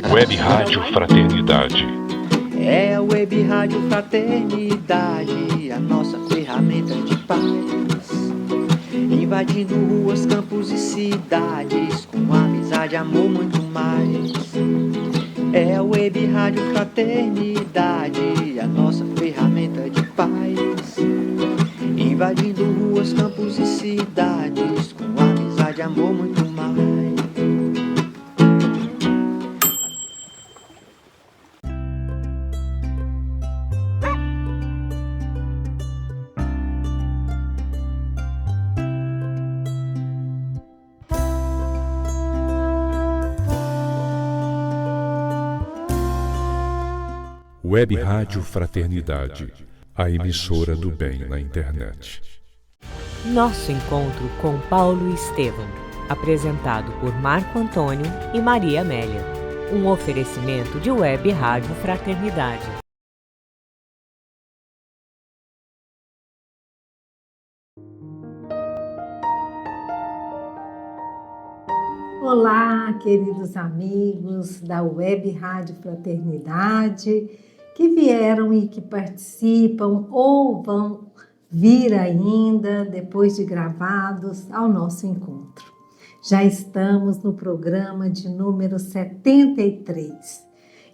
Web Rádio Fraternidade. É a Web Rádio Fraternidade, a nossa ferramenta de paz. Invadindo ruas, campos e cidades, com amizade, amor, muito mais. É a Web Rádio Fraternidade, a nossa ferramenta de paz. Invadindo ruas, campos e cidades, com amizade, amor, muito mais. Web Rádio Fraternidade, a emissora do bem na internet. Nosso encontro com Paulo Estevão, apresentado por Marco Antônio e Maria Amélia. Um oferecimento de Web Rádio Fraternidade. Olá, queridos amigos da Web Rádio Fraternidade, que vieram e que participam ou vão vir ainda, depois de gravados, ao nosso encontro. Já estamos no programa de número 73.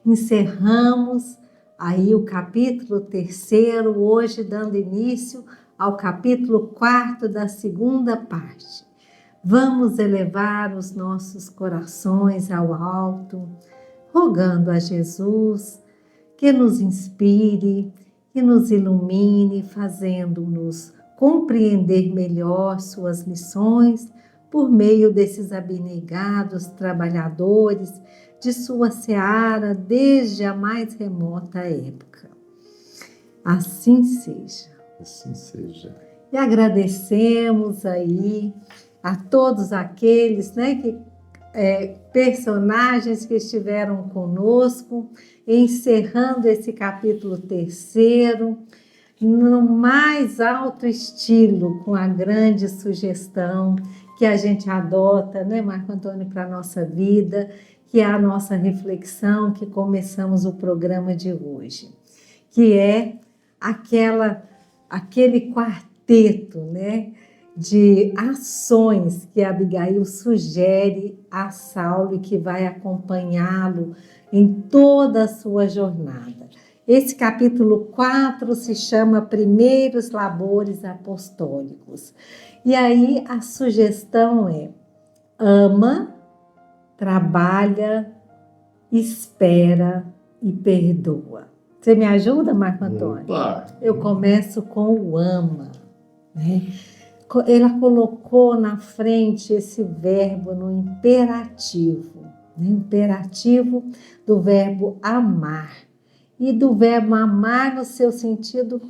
Encerramos aí o capítulo 3º, hoje dando início ao capítulo 4º da segunda parte. Vamos elevar os nossos corações ao alto, rogando a Jesus que nos inspire, que nos ilumine, fazendo-nos compreender melhor suas lições por meio desses abnegados trabalhadores de sua seara desde a mais remota época. Assim seja. Assim seja. E agradecemos aí a todos aqueles, personagens que estiveram conosco, encerrando esse capítulo 3º, no mais alto estilo, com a grande sugestão que a gente adota, Marco Antônio, para a nossa vida, que é a nossa reflexão que começamos o programa de hoje, que é aquele quarteto, de ações que Abigail sugere a Saulo e que vai acompanhá-lo em toda a sua jornada. Esse capítulo 4 se chama Primeiros Labores Apostólicos. E aí a sugestão é: ama, trabalha, espera e perdoa. Você me ajuda, Marco Antônio? Opa. Eu começo com o ama, Ela colocou na frente esse verbo no imperativo, imperativo do verbo amar, e do verbo amar no seu sentido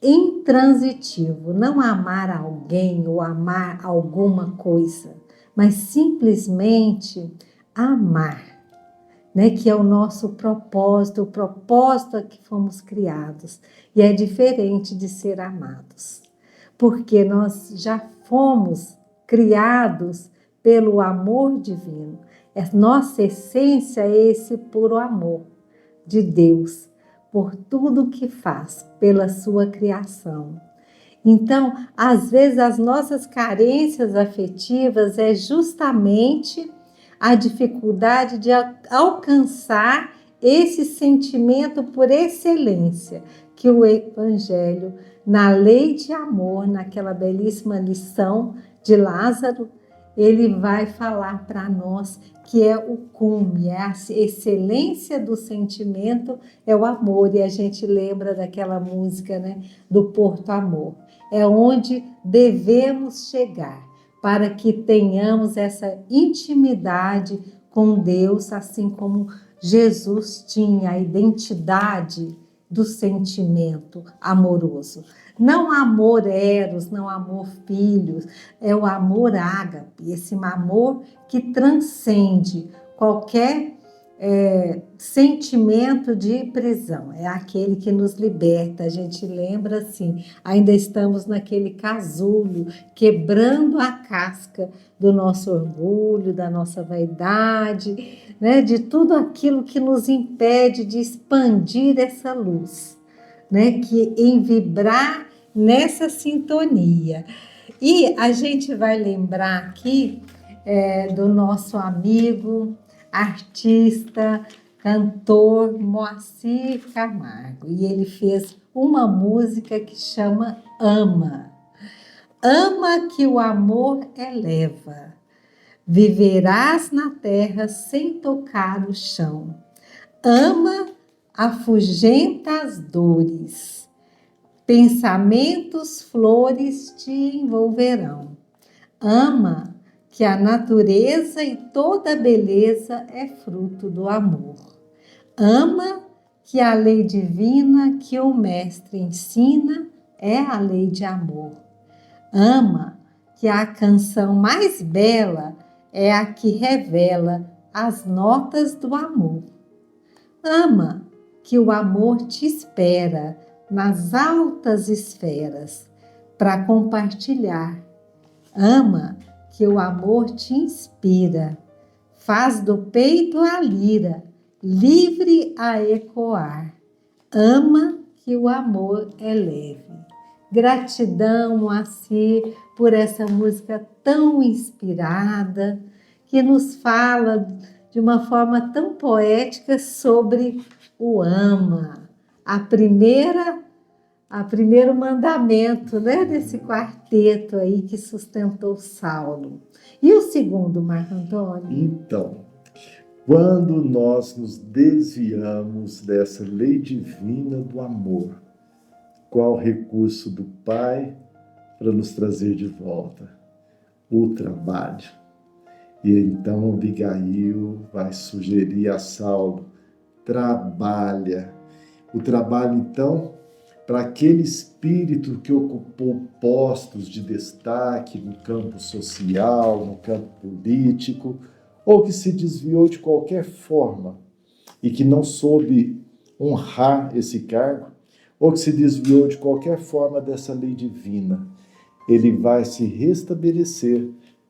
intransitivo, não amar alguém ou amar alguma coisa, mas simplesmente amar, que é o nosso propósito, o propósito a que fomos criados, e é diferente de ser amados. Porque nós já fomos criados pelo amor divino. Nossa essência é esse puro amor de Deus, por tudo que faz, pela sua criação. Então, às vezes, as nossas carências afetivas é justamente a dificuldade de alcançar esse sentimento por excelência que o Evangelho, na lei de amor, naquela belíssima lição de Lázaro, ele vai falar para nós que é o cume, é a excelência do sentimento, é o amor. E a gente lembra daquela música, do Porto Amor. É onde devemos chegar para que tenhamos essa intimidade com Deus, assim como Jesus tinha a identidade do sentimento amoroso. Não amor eros, não amor filhos, é o amor ágape, esse amor que transcende qualquer sentimento de prisão, é aquele que nos liberta. A gente lembra assim, ainda estamos naquele casulo, quebrando a casca do nosso orgulho, da nossa vaidade, né, de tudo aquilo que nos impede de expandir essa luz, né, que em vibrar nessa sintonia. E a gente vai lembrar aqui do nosso amigo, artista, cantor Moacir Camargo. E ele fez uma música que chama Ama. Ama que o amor eleva. Viverás na terra sem tocar o chão. Ama afugenta as dores. Pensamentos, flores te envolverão. Ama que a natureza e toda a beleza é fruto do amor. Ama que a lei divina que o mestre ensina é a lei de amor. Ama que a canção mais bela é a que revela as notas do amor. Ama que o amor te espera nas altas esferas para compartilhar. Ama que o amor te inspira, faz do peito a lira, livre a ecoar. Ama que o amor é leve. Gratidão, Moacir, por essa música tão inspirada, que nos fala de uma forma tão poética sobre o ama, primeiro mandamento, né, desse quarteto aí que sustentou Saulo. E o segundo, Marco Antônio? Então, quando nós nos desviamos dessa lei divina do amor, qual recurso do Pai para nos trazer de volta? O trabalho. E então Abigail vai sugerir a Saulo, trabalha. O trabalho, então, para aquele espírito que ocupou postos de destaque no campo social, no campo político, ou que se desviou de qualquer forma e que não soube honrar esse cargo, ou que se desviou de qualquer forma dessa lei divina, ele vai se restabelecer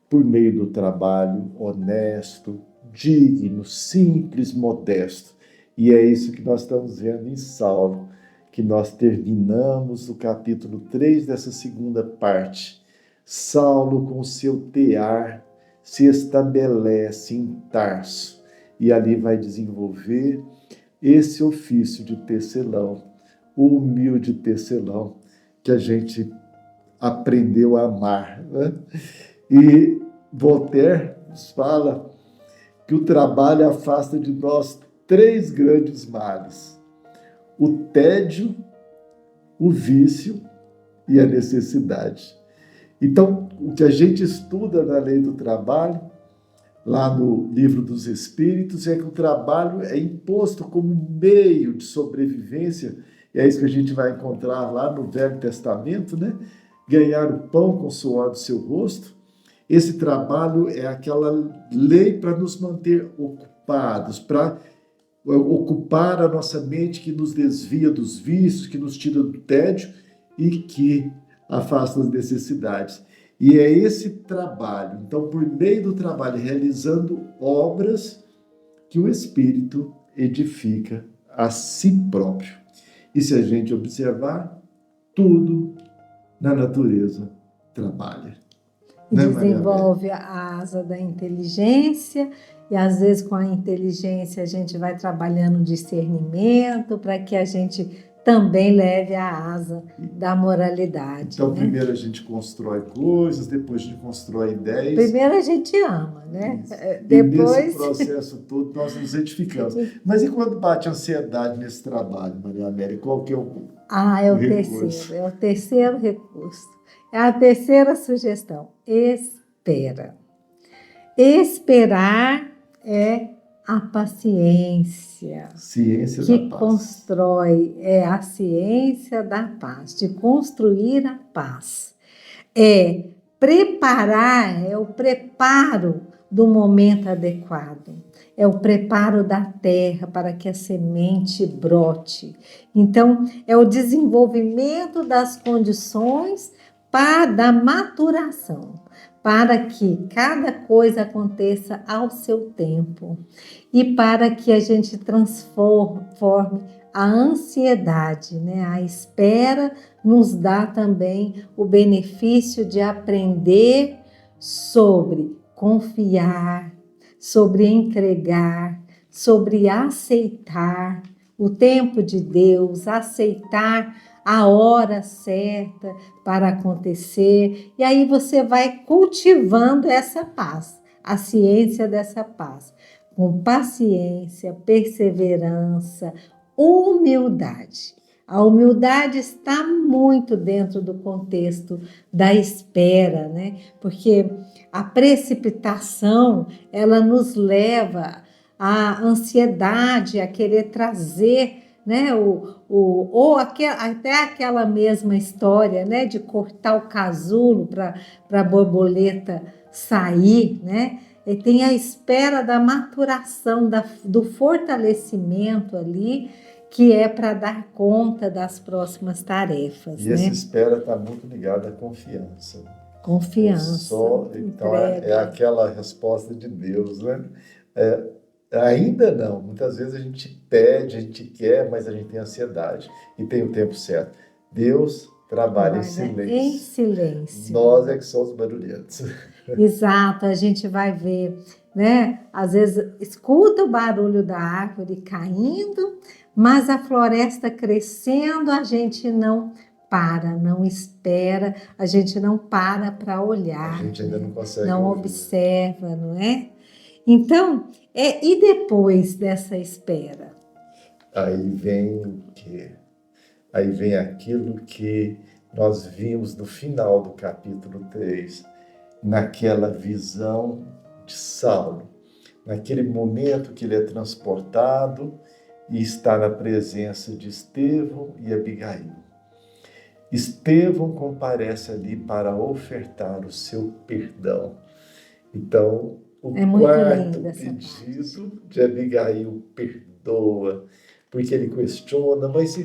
por meio do trabalho honesto, digno, simples, modesto. E é isso que nós estamos vendo em Saulo, que nós terminamos o capítulo 3 dessa segunda parte. Saulo, com seu tear, se estabelece em Tarso e ali vai desenvolver esse ofício de tecelão, o humilde tecelão que a gente aprendeu a amar, né? E Voltaire nos fala que o trabalho afasta de nós 3 grandes males: o tédio, o vício e a necessidade. Então, o que a gente estuda na lei do trabalho, lá no Livro dos Espíritos, é que o trabalho é imposto como meio de sobrevivência, e é isso que a gente vai encontrar lá no Velho Testamento, né? Ganhar o pão com o suor do seu rosto. Esse trabalho é aquela lei para nos manter ocupados, para ocupar a nossa mente que nos desvia dos vícios, que nos tira do tédio e que afasta as necessidades. E é esse trabalho, então, por meio do trabalho, realizando obras, que o Espírito edifica a si próprio. E se a gente observar, tudo na natureza trabalha. Desenvolve a asa da inteligência, e às vezes com a inteligência a gente vai trabalhando o discernimento para que a gente também leve a asa da moralidade. Então, né? Primeiro a gente constrói coisas, depois a gente constrói ideias. Primeiro a gente ama, né? Depois... E nesse processo todo nós nos edificamos. Mas e quando bate ansiedade nesse trabalho, Maria Amélia? Qual que é o recurso? É o terceiro recurso. É a terceira sugestão. Espera. Esperar é a paciência. Ciência que da paz. Constrói, é a ciência da paz, de construir a paz. É preparar, é o preparo do momento adequado. é o preparo da terra para que a semente brote. Então, é o desenvolvimento das condições da maturação, para que cada coisa aconteça ao seu tempo e para que a gente transforme a ansiedade, né? A espera nos dá também o benefício de aprender sobre confiar, sobre entregar, sobre aceitar o tempo de Deus, aceitar a hora certa para acontecer. E aí você vai cultivando essa paz, a ciência dessa paz, com paciência, perseverança, humildade. A humildade está muito dentro do contexto da espera, né? Porque a precipitação, ela nos leva à ansiedade, a querer trazer, né? Até aquela mesma história, né? De cortar o casulo para a borboleta sair, né? E tem a espera da maturação, do fortalecimento ali, que é para dar conta das próximas tarefas. E essa espera está muito ligada à confiança. Confiança. Então, é aquela resposta de Deus, né? Ainda não. Muitas vezes a gente pede, a gente quer, mas a gente tem ansiedade. E tem o tempo certo. Deus trabalha em silêncio. Em silêncio. Nós é que somos barulhentos. Exato, a gente vai ver, né? Às vezes escuta o barulho da árvore caindo, mas a floresta crescendo, a gente não para, não espera, a gente não para olhar. A gente ainda não consegue não ouvir. Observa, não é? Então, e depois dessa espera? Aí vem o quê? Aí vem aquilo que nós vimos no final do capítulo 3, naquela visão de Saulo, naquele momento que ele é transportado e está na presença de Estevão e Abigail. Estevão comparece ali para ofertar o seu perdão. Então, o quarto pedido de Abigail perdoa, porque ele questiona, mas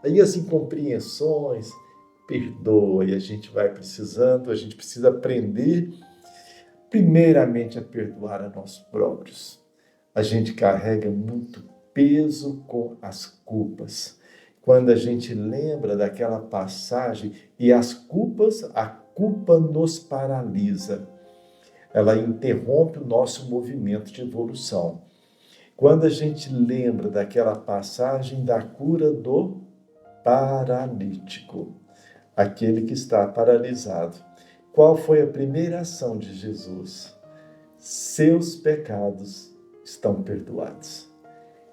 aí as incompreensões, perdoa, e a gente vai precisando, a gente precisa aprender primeiramente a perdoar a nós próprios. A gente carrega muito peso com as culpas. Quando a gente lembra daquela passagem e a culpa nos paralisa. Ela interrompe o nosso movimento de evolução. Quando a gente lembra daquela passagem da cura do paralítico, aquele que está paralisado, qual foi a primeira ação de Jesus? Seus pecados estão perdoados.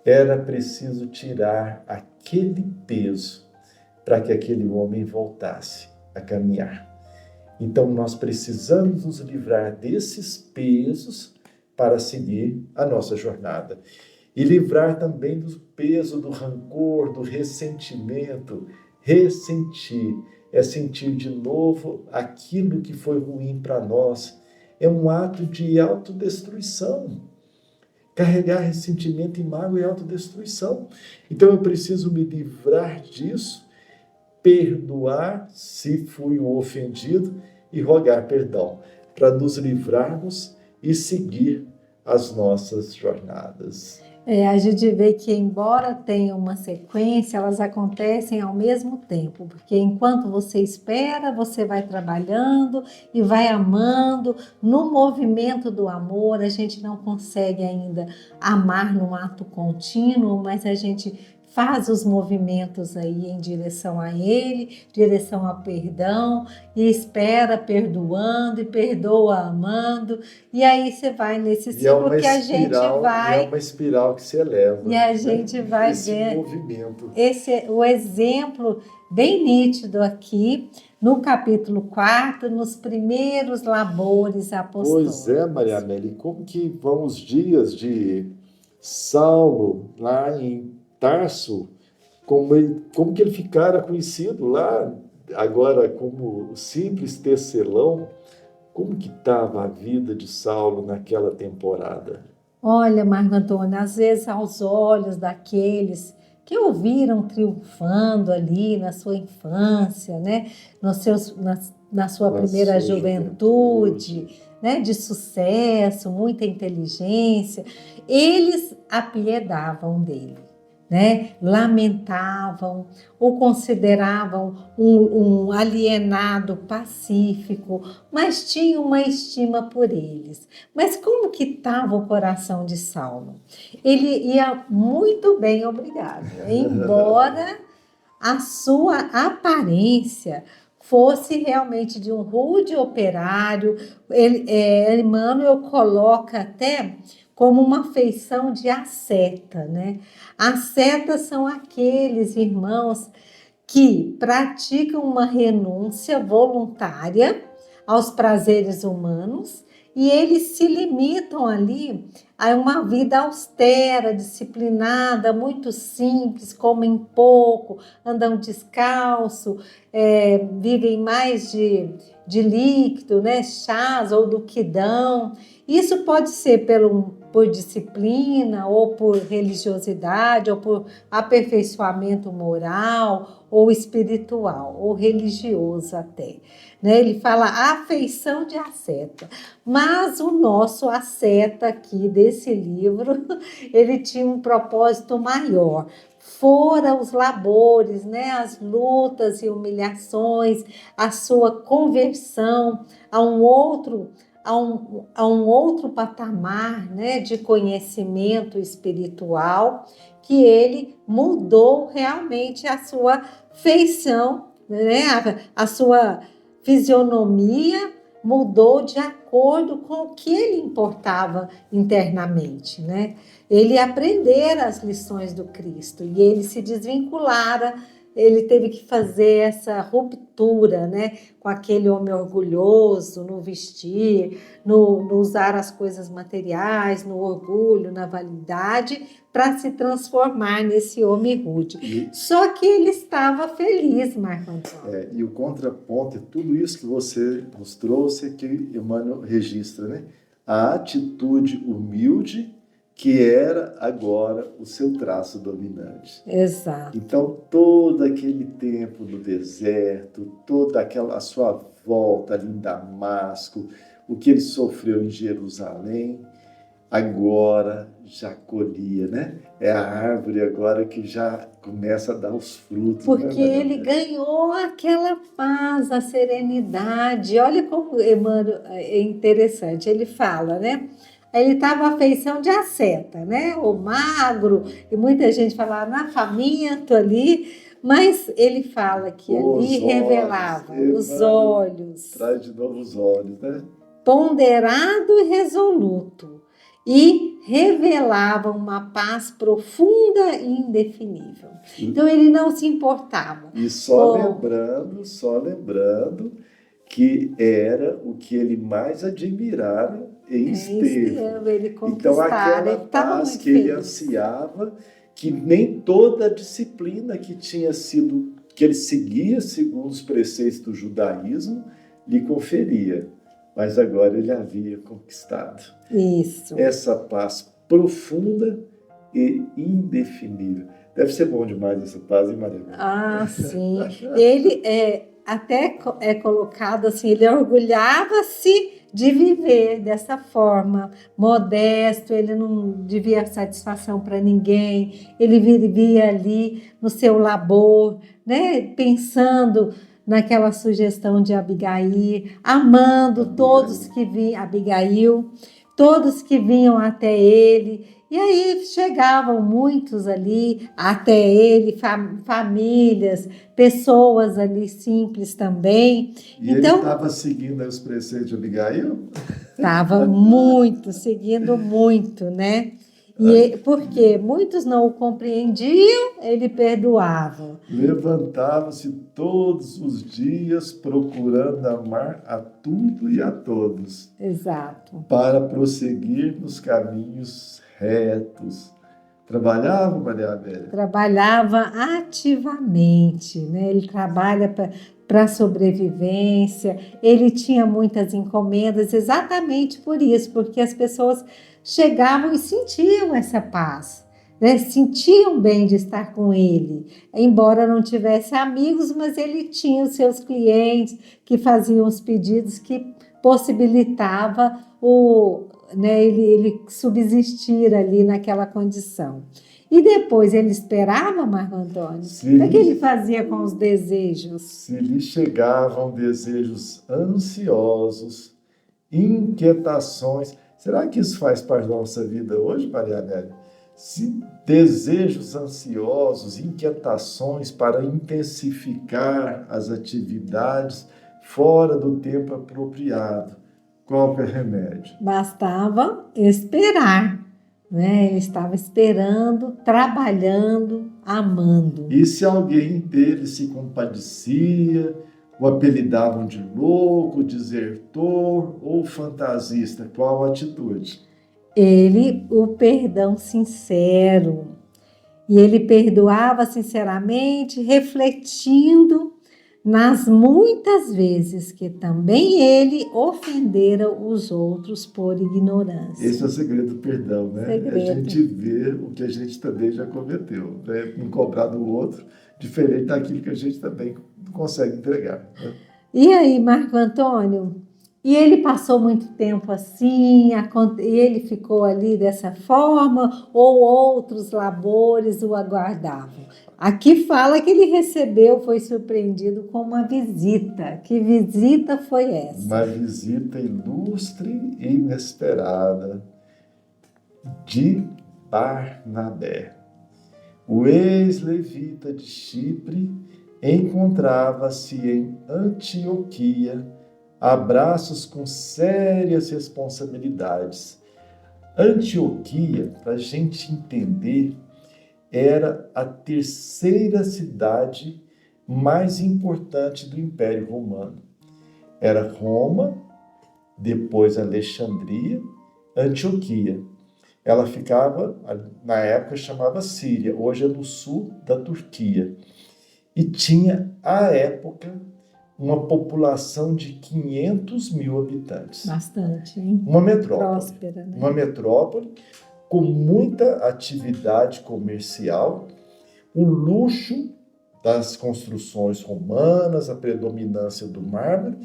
Era preciso tirar aquele peso para que aquele homem voltasse a caminhar. Então, nós precisamos nos livrar desses pesos para seguir a nossa jornada. E livrar também do peso do rancor, do ressentimento. Ressentir é sentir de novo aquilo que foi ruim para nós. É um ato de autodestruição. Carregar ressentimento e mágoa é autodestruição. Então eu preciso me livrar disso, perdoar se fui o ofendido e rogar perdão, para nos livrarmos e seguir as nossas jornadas. A gente vê que, embora tenha uma sequência, elas acontecem ao mesmo tempo, porque enquanto você espera, você vai trabalhando e vai amando. No movimento do amor, a gente não consegue ainda amar num ato contínuo, mas a gente faz os movimentos aí em direção a Ele, direção ao perdão, e espera perdoando e perdoa amando, e aí você vai nesse ciclo que a gente vai... É uma espiral que se eleva. E a gente vai ver movimento. O exemplo bem nítido aqui, no capítulo 4, nos primeiros labores apostólicos. Pois é, Maria Amélia, como que vão os dias de Saulo lá em Tarso, como que ele ficara conhecido lá, agora como simples tecelão, como que estava a vida de Saulo naquela temporada? Olha, Marco Antônio, às vezes aos olhos daqueles que o viram triunfando ali na sua infância, né? Na sua Na primeira sua juventude, né? De sucesso, muita inteligência, eles apiedavam dele, né? Lamentavam, o consideravam um alienado pacífico, mas tinham uma estima por eles. Mas como que estava o coração de Saulo? Ele ia muito bem, obrigado, embora a sua aparência fosse realmente de um rude operário. Emmanuel coloca até como uma feição de asceta, né? Ascetas são aqueles irmãos que praticam uma renúncia voluntária aos prazeres humanos e eles se limitam ali a uma vida austera, disciplinada, muito simples, comem pouco, andam descalço, vivem mais de líquido, né, chás ou do quidão. Isso pode ser por disciplina, ou por religiosidade, ou por aperfeiçoamento moral, ou espiritual, ou religioso até. Né? Ele fala afeição de asceta. Mas o nosso asceta aqui desse livro, ele tinha um propósito maior. Fora os labores, né? As lutas e humilhações, a sua conversão a um outro patamar, né, de conhecimento espiritual, que ele mudou realmente a sua feição, né, a sua fisionomia mudou de acordo com o que ele importava internamente, né? Ele aprendera as lições do Cristo e ele se desvinculara. Ele teve que fazer essa ruptura, né, com aquele homem orgulhoso no vestir, no usar as coisas materiais, no orgulho, na vaidade, para se transformar nesse homem rude. Só que ele estava feliz, Marco Antônio. E o contraponto é tudo isso que você nos trouxe, que Emmanuel registra, né? A atitude humilde que era agora o seu traço dominante. Exato. Então, todo aquele tempo no deserto, toda aquela a sua volta ali em Damasco, o que ele sofreu em Jerusalém, agora já colhia, né? É a árvore agora que já começa a dar os frutos. Porque né, ele ganhou aquela paz, a serenidade. Olha como Emmanuel é interessante. Ele fala, né? Ele estava à feição de asceta, né? O magro, e muita gente falava faminto ali, mas ele fala que ali revelava os olhos. Traz de novo os olhos, né? Ponderado e resoluto, e revelava uma paz profunda e indefinível. Então ele não se importava. E só lembrando que era o que ele mais admirava em Estevão. Então aquela paz que ele ansiava, que nem toda a disciplina que tinha sido, que ele seguia segundo os preceitos do judaísmo, lhe conferia. Mas agora ele havia conquistado. Isso. Essa paz profunda e indefinível. Deve ser bom demais essa paz, hein, Maria? Ah, sim. Ele até é colocado assim, ele orgulhava-se de viver dessa forma, modesto, ele não devia satisfação para ninguém, ele vivia ali no seu labor, né, pensando naquela sugestão de Abigail, amando todos que vinham, Abigail, todos que vinham até ele. E aí chegavam muitos ali até ele, famílias, pessoas ali simples também. E então, ele estava seguindo os preceitos de Abigail? Estava muito, seguindo muito, né? E porque muitos não o compreendiam, ele perdoava. Levantava-se todos os dias procurando amar a tudo e a todos. Exato. Para prosseguir nos caminhos retos. Trabalhava, Maria Amélia? Trabalhava ativamente, né? Ele trabalha para a sobrevivência, ele tinha muitas encomendas, exatamente por isso, porque as pessoas chegavam e sentiam essa paz, né? Sentiam bem de estar com ele, embora não tivesse amigos, mas ele tinha os seus clientes que faziam os pedidos que possibilitava ele subsistir ali naquela condição. E depois ele esperava, Marco Antônio? O que ele fazia com os desejos? Se lhe chegavam desejos ansiosos, inquietações. Será que isso faz parte da nossa vida hoje, Maria Amélia? Se desejos ansiosos, inquietações para intensificar as atividades fora do tempo apropriado, qual que é o remédio? Bastava esperar, né? Ele estava esperando, trabalhando, amando. E se alguém dele se compadecia, o apelidavam de louco, desertor ou fantasista, qual a atitude? O perdão sincero. E ele perdoava sinceramente, refletindo nas muitas vezes que também ele ofendera os outros por ignorância. Esse é o segredo do perdão, né? Segredo. A gente vê o que a gente também já cometeu, né? Não cobrar do outro, diferente daquilo que a gente também consegue entregar, né? E aí, Marco Antônio? E ele passou muito tempo assim, e ele ficou ali dessa forma, ou outros labores o aguardavam? Aqui fala que ele foi surpreendido com uma visita. Que visita foi essa? Uma visita ilustre e inesperada de Barnabé. O ex-levita de Chipre encontrava-se em Antioquia, a braços com sérias responsabilidades. Antioquia, para a gente entender, era a terceira cidade mais importante do Império Romano. Era Roma, depois Alexandria, Antioquia. Ela ficava, na época chamava Síria, hoje é no sul da Turquia. E tinha, à época, uma população de 500 mil habitantes. Bastante, hein? Uma metrópole. Próspera, né? Uma metrópole com muita atividade comercial, o luxo das construções romanas, a predominância do mármore,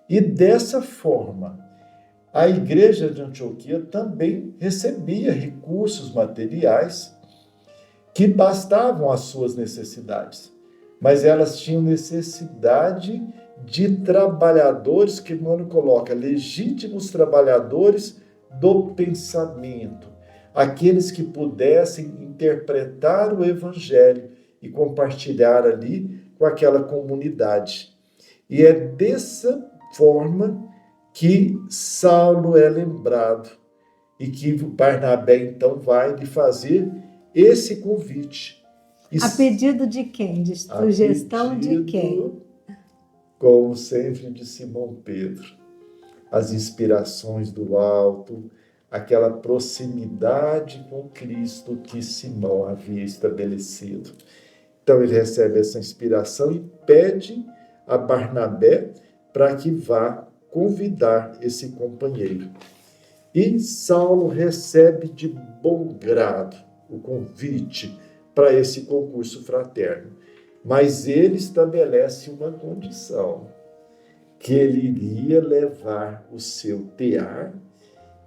e dessa forma, a igreja de Antioquia também recebia recursos materiais que bastavam às suas necessidades, mas elas tinham necessidade de trabalhadores, que Emmanuel coloca, legítimos trabalhadores do pensamento, aqueles que pudessem interpretar o evangelho e compartilhar ali com aquela comunidade. E é dessa forma que Saulo é lembrado e que Barnabé então vai lhe fazer esse convite. A pedido de quem? De sugestão de quem? Como sempre, de Simão Pedro. As inspirações do alto, aquela proximidade com Cristo que Simão havia estabelecido. Então ele recebe essa inspiração e pede a Barnabé para que vá convidar esse companheiro. E Saulo recebe de bom grado o convite para esse concurso fraterno. Mas ele estabelece uma condição, que ele iria levar o seu tear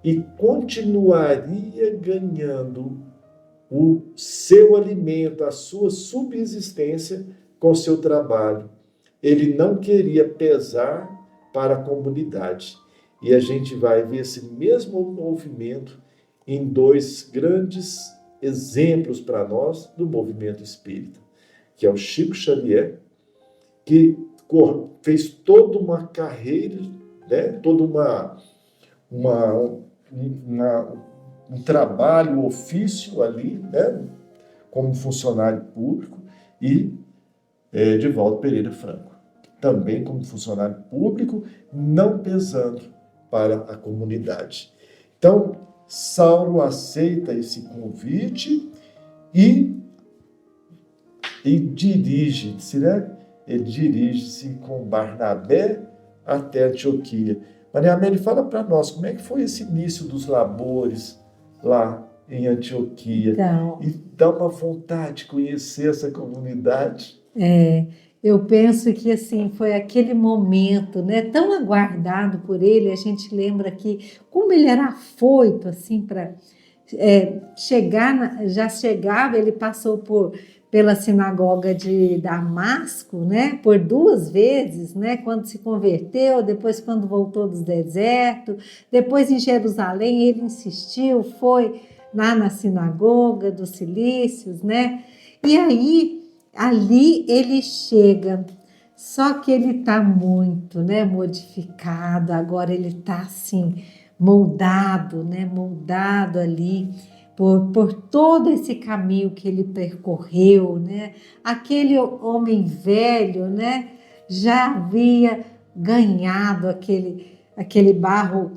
e continuaria ganhando o seu alimento, a sua subsistência com o seu trabalho. Ele não queria pesar para a comunidade. E a gente vai ver esse mesmo movimento em dois grandes exemplos para nós do movimento espírita, que é o Chico Xavier, que fez toda uma carreira, né, todo um trabalho, um ofício ali, né, como funcionário público, e Divaldo Pereira Franco, também como funcionário público, não pesando para a comunidade. Então, Saulo aceita esse convite e dirige-se, né, ele dirige-se com Barnabé até Antioquia. Maria Amélia, fala para nós, como é que foi esse início dos labores lá em Antioquia? Então, E dá uma vontade de conhecer essa comunidade. eu penso que assim foi aquele momento, né, tão aguardado por ele. A gente lembra que como ele era afoito assim para já chegava, ele passou pela sinagoga de Damasco, né, por 2 vezes, né, quando se converteu, depois quando voltou do deserto, depois em Jerusalém ele insistiu, foi lá na sinagoga dos Cilícios, né, e aí ali ele chega, só que ele está muito, né, modificado, agora ele está assim, moldado, né, moldado ali por todo esse caminho que ele percorreu, né, aquele homem velho, né, já havia ganhado aquele barro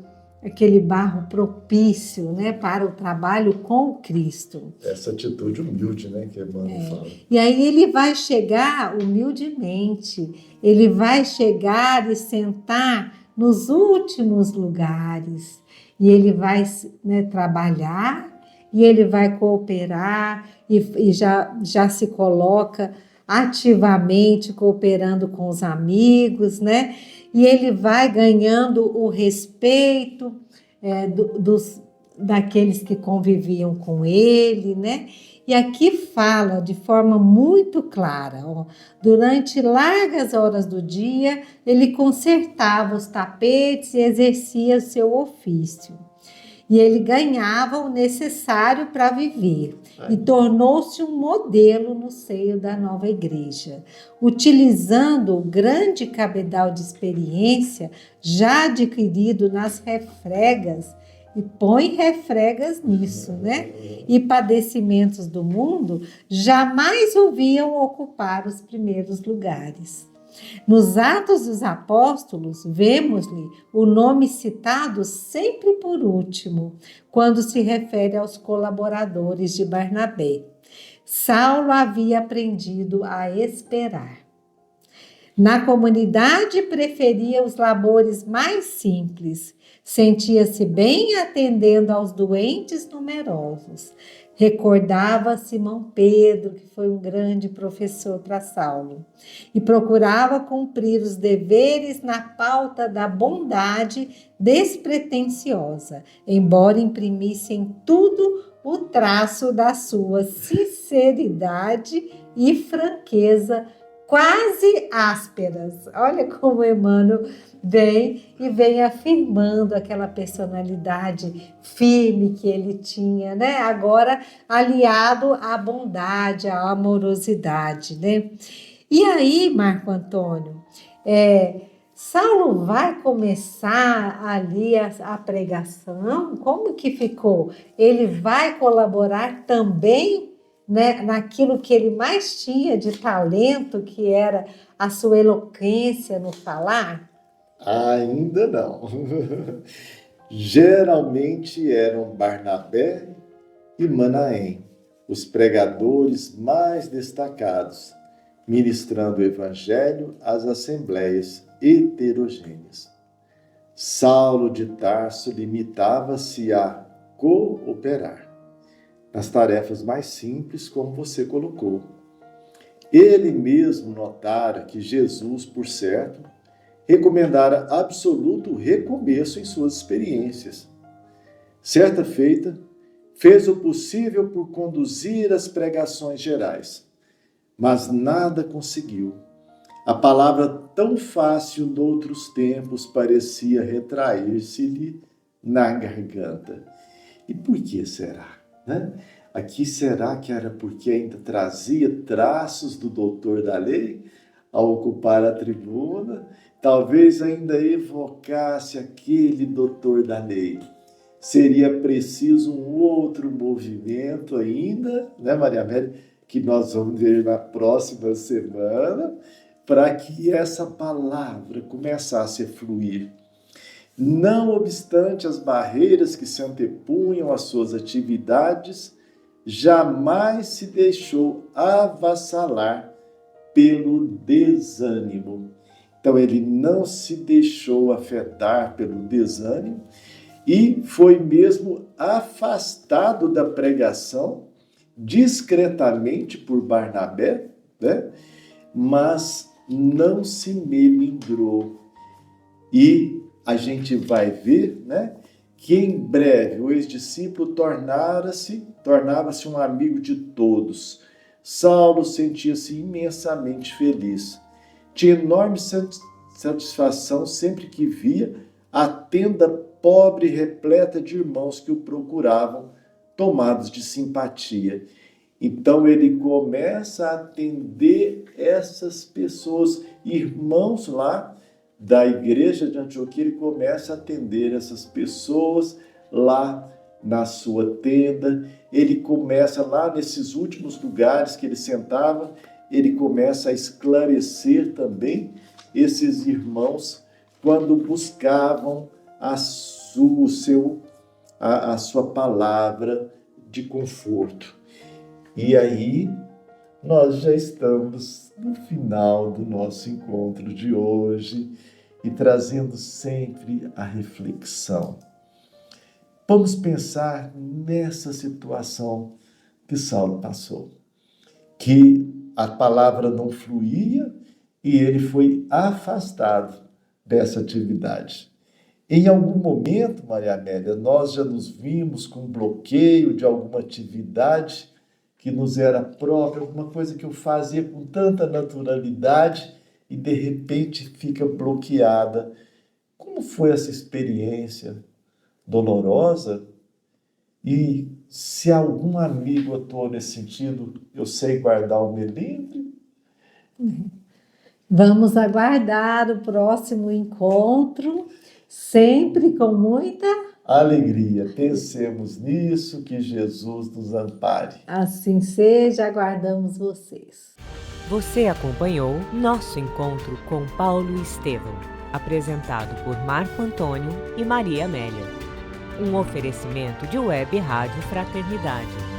propício, né, para o trabalho com Cristo. Essa atitude humilde, né, que Emmanuel fala. E aí ele vai chegar humildemente, ele vai chegar e sentar nos últimos lugares, e ele vai, né, trabalhar, e ele vai cooperar, e já se coloca ativamente cooperando com os amigos, né? E ele vai ganhando o respeito daqueles que conviviam com ele, né? E aqui fala de forma muito clara, ó, durante largas horas do dia, ele consertava os tapetes e exercia seu ofício. E ele ganhava o necessário para viver e tornou-se um modelo no seio da nova igreja, utilizando o grande cabedal de experiência já adquirido nas refregas, e põe refregas nisso, né? E padecimentos do mundo jamais o viam ocupar os primeiros lugares. Nos Atos dos Apóstolos, vemos-lhe o nome citado sempre por último, quando se refere aos colaboradores de Barnabé. Saulo havia aprendido a esperar. Na comunidade, preferia os labores mais simples, sentia-se bem atendendo aos doentes numerosos. Recordava Simão Pedro, que foi um grande professor para Saulo, e procurava cumprir os deveres na pauta da bondade despretensiosa, embora imprimisse em tudo o traço da sua sinceridade e franqueza quase ásperas. Olha como Emmanuel vem afirmando aquela personalidade firme que ele tinha, né? Agora aliado à bondade, à amorosidade, né? E aí, Marco Antônio, Saulo vai começar ali a pregação? Como que ficou? Ele vai colaborar também, né, naquilo que ele mais tinha de talento, que era a sua eloquência no falar? Ainda não. Geralmente eram Barnabé e Manaém, os pregadores mais destacados, ministrando o evangelho às assembleias heterogêneas. Saulo de Tarso limitava-se a cooperar nas tarefas mais simples, como você colocou. Ele mesmo notara que Jesus, por certo, recomendara absoluto recomeço em suas experiências. Certa feita, fez o possível por conduzir as pregações gerais, mas nada conseguiu. A palavra tão fácil noutros tempos parecia retrair-se-lhe na garganta. E por que será? Né? Aqui será que era porque ainda trazia traços do doutor da lei ao ocupar a tribuna? Talvez ainda evocasse aquele doutor da lei. Seria preciso um outro movimento ainda, né, Maria Amélia, que nós vamos ver na próxima semana, para que essa palavra começasse a fluir. Não obstante as barreiras que se antepunham às suas atividades, jamais se deixou avassalar pelo desânimo. Então ele não se deixou afetar pelo desânimo e foi mesmo afastado da pregação discretamente por Barnabé, né? Mas não se melindrou. E a gente vai ver, né, que em breve o ex-discípulo tornava-se um amigo de todos. Saulo sentia-se imensamente feliz. Tinha enorme satisfação sempre que via a tenda pobre repleta de irmãos que o procuravam, tomados de simpatia. Então ele começa a atender essas pessoas, irmãos lá da igreja de Antioquia, ele começa a atender essas pessoas lá na sua tenda. Ele começa lá nesses últimos lugares que ele sentava, ele começa a esclarecer também esses irmãos quando buscavam a sua palavra de conforto. E aí, nós já estamos no final do nosso encontro de hoje e trazendo sempre a reflexão. Vamos pensar nessa situação que Saulo passou, que a palavra não fluía e ele foi afastado dessa atividade. Em algum momento, Maria Amélia, nós já nos vimos com bloqueio de alguma atividade que nos era própria, alguma coisa que eu fazia com tanta naturalidade e de repente fica bloqueada. Como foi essa experiência dolorosa? E se algum amigo atuou nesse sentido, eu sei guardar o melindre? Vamos aguardar o próximo encontro, sempre com muita alegria. Pensemos nisso, que Jesus nos ampare. Assim seja, aguardamos vocês. Você acompanhou nosso encontro com Paulo e Estevão, apresentado por Marco Antônio e Maria Amélia. Um oferecimento de Web Rádio Fraternidade.